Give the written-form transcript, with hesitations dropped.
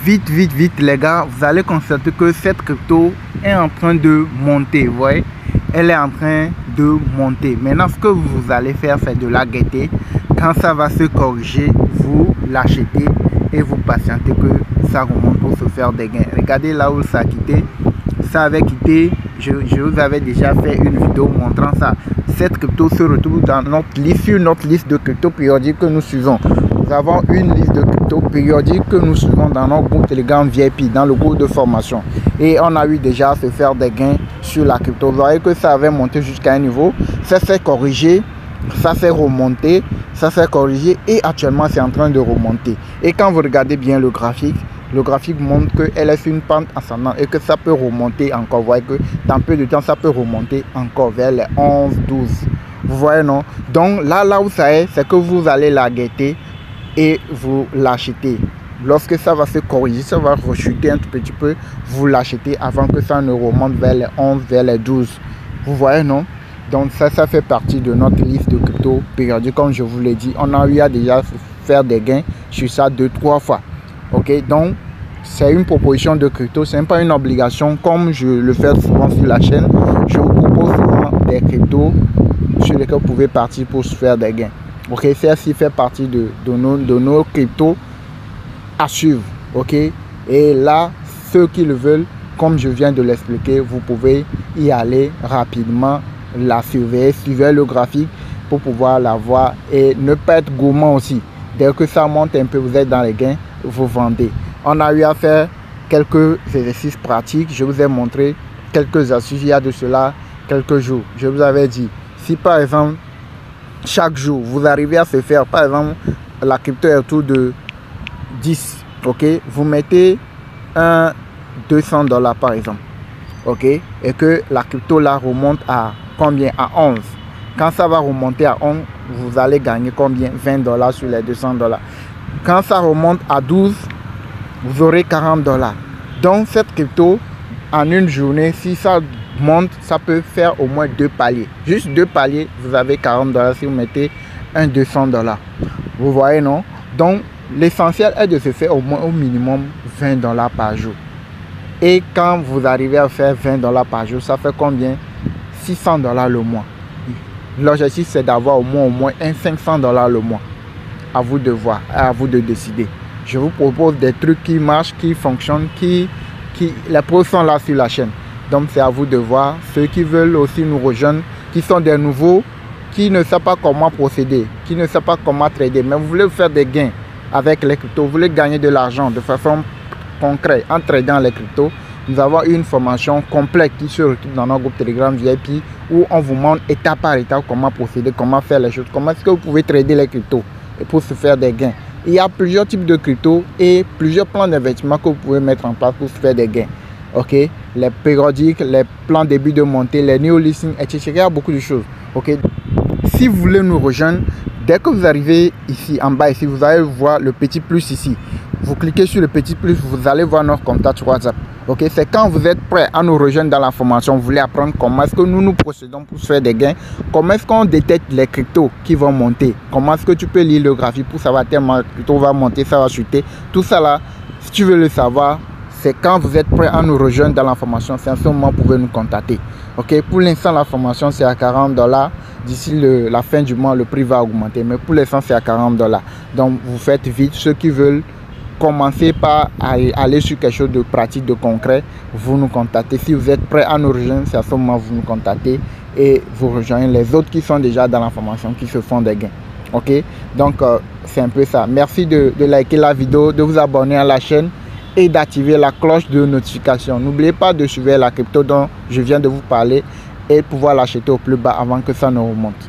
vite les gars, vous allez constater que cette crypto est en train de monter. Vous voyez, elle est en train de monter. Maintenant, ce que vous allez faire, c'est de la guetter. Quand ça va se corriger, vous l'achetez et vous patientez que ça remonte pour se faire des gains. Regardez là où ça a quitté. Ça avait quitté. Je vous avais déjà fait une vidéo montrant ça. Cette crypto se retrouve dans notre liste, sur notre liste de crypto périodiques que nous suivons. Nous avons une liste de crypto périodiques que nous suivons dans notre groupe Telegram VIP, dans le groupe de formation. Et on a eu déjà à se faire des gains sur la crypto. Vous voyez que ça avait monté jusqu'à un niveau. Ça s'est corrigé, ça s'est remonté, ça s'est corrigé et actuellement c'est en train de remonter. Et quand vous regardez bien le graphique montre qu'elle est sur une pente ascendante et que ça peut remonter encore. Vous voyez que dans peu de temps, ça peut remonter encore vers les 11, 12. Vous voyez, non? Donc là où ça est, c'est que vous allez la guetter et vous l'achetez. Lorsque ça va se corriger, ça va rechuter un tout petit peu, vous l'achetez avant que ça ne remonte vers les 11, vers les 12. Vous voyez, non? Donc ça fait partie de notre liste de crypto périodiques. Comme je vous l'ai dit, on a eu à déjà faire des gains sur ça 2-3 fois. Ok, donc c'est une proposition de crypto, ce n'est pas une obligation comme je le fais souvent sur la chaîne. Je vous propose souvent des cryptos sur lesquels vous pouvez partir pour se faire des gains. Ok, celle-ci fait partie de nos cryptos à suivre. Ok, et là, ceux qui le veulent, comme je viens de l'expliquer, vous pouvez y aller rapidement, la surveiller, suivez le graphique pour pouvoir la voir et ne pas être gourmand aussi. Dès que ça monte un peu, vous êtes dans les gains, vous vendez. On a eu à faire quelques exercices pratiques. Je vous ai montré quelques astuces il y a de cela quelques jours. Je vous avais dit, si par exemple, chaque jour, vous arrivez à se faire, par exemple, la crypto est autour de 10, ok, vous mettez un $200 par exemple, ok, et que la crypto là remonte à combien? À 11. Quand ça va remonter à 11, vous allez gagner combien? $20 sur les $200. Quand ça remonte à 12, vous aurez $40. Donc cette crypto, en une journée, si ça monte, ça peut faire au moins 2 paliers. Juste 2 paliers, vous avez $40 si vous mettez un $200. Vous voyez, non? Donc l'essentiel est de se faire au moins au minimum $20 par jour. Et quand vous arrivez à faire $20 par jour, ça fait combien? $600 le mois. L'objectif, c'est d'avoir au moins un $500 le mois. À vous de voir, à vous de décider. Je vous propose des trucs qui marchent, qui fonctionnent, les pros sont là sur la chaîne. Donc c'est à vous de voir. Ceux qui veulent aussi nous rejoindre, qui sont des nouveaux, qui ne savent pas comment procéder, qui ne savent pas comment trader, mais vous voulez vous faire des gains avec les cryptos, vous voulez gagner de l'argent de façon concrète en tradant les cryptos. Nous avons une formation complète qui se retrouve dans notre groupe Telegram VIP où on vous montre étape par étape comment procéder, comment faire les choses, comment est-ce que vous pouvez trader les cryptos et pour se faire des gains. Il y a plusieurs types de cryptos et plusieurs plans d'investissement que vous pouvez mettre en place pour se faire des gains. Ok, les périodiques, les plans début de montée, les new listings, etc. Il y a beaucoup de choses. Ok, si vous voulez nous rejoindre, dès que vous arrivez ici en bas, ici, vous allez voir le petit plus ici. Vous cliquez sur le petit plus, vous allez voir notre contact WhatsApp. Ok, c'est quand vous êtes prêt à nous rejoindre dans la formation, vous voulez apprendre comment est-ce que nous procédons pour se faire des gains, comment est-ce qu'on détecte les cryptos qui vont monter, comment est-ce que tu peux lire le graphique pour savoir tellement la crypto va monter, ça va chuter, tout ça là, si tu veux le savoir, c'est quand vous êtes prêt à nous rejoindre dans la formation, c'est en ce moment que vous pouvez nous contacter. Ok, pour l'instant la formation c'est à $40, d'ici la fin du mois le prix va augmenter, mais pour l'instant c'est à $40. Donc vous faites vite, ceux qui veulent commencez par aller sur quelque chose de pratique, de concret, vous nous contactez. Si vous êtes prêt à nous rejoindre, c'est à ce moment que vous nous contactez et vous rejoignez les autres qui sont déjà dans la formation, qui se font des gains. Ok, donc c'est un peu ça. Merci de liker la vidéo, de vous abonner à la chaîne et d'activer la cloche de notification. N'oubliez pas de suivre la crypto dont je viens de vous parler et pouvoir l'acheter au plus bas avant que ça ne remonte.